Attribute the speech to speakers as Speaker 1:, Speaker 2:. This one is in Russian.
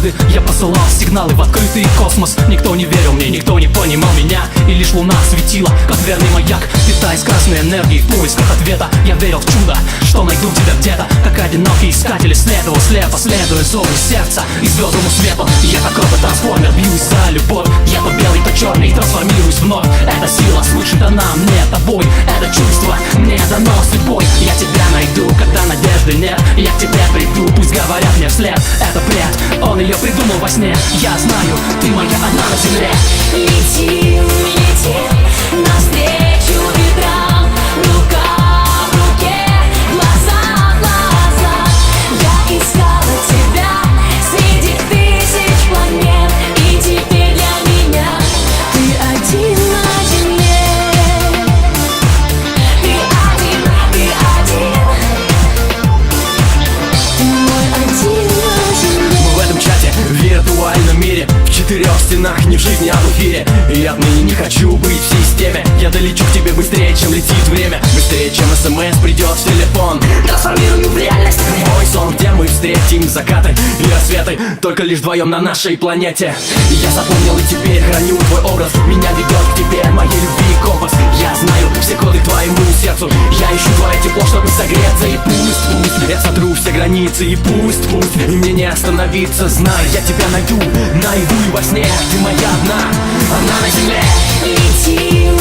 Speaker 1: Однажды я посылал сигналы в открытый космос. Никто не верил мне, никто не понимал меня. И лишь луна светила, как верный маяк, питаясь красной энергией в поисках ответа. Я верил в чудо, что найду тебя где-то, как одинокий искатель исследовал слепо, следуя зову сердца и звездному свету. Я как робот-трансформер, бьюсь за любовь. Я то белый, то черный, трансформируюсь вновь. Эта сила свыше дана мне тобой. Это чувство мне дано судьбой. Я тебя найду, когда надежды нет. Я к тебе приду, пусть говорят мне вслед. Это бред, он ее придумал во сне. Я знаю, ты моя, она на земле.
Speaker 2: Летим, летим навстречу ветрам, рука в руке, глаза в глаза. Я искала тебя среди тысяч планет, и теперь для меня ты один на земле. Ты один, ты мой один на земле.
Speaker 3: Мы в этом чате, в виртуальном мире, в четырех стенах, не в жизни, а в эфире. И я отныне не хочу быть в системе. Я долечу к тебе быстрее, чем летит время. Быстрее, чем СМС придет в телефон.
Speaker 2: Трансформирую в реальность
Speaker 3: Мой сон, где мы встретим закаты и рассветы, только лишь вдвоем на нашей планете. Я запомнил и теперь храню твой образ. Меня ведет к тебе, моей любви компас. Я знаю все коды к твоему сердцу. Я ищу твое тепло, чтобы согреться. И пусть я сотру все границы. И пусть и мне не остановиться. Знай, я тебя найду наяву и во сне. Ты моя одна, она на земле.
Speaker 2: летим.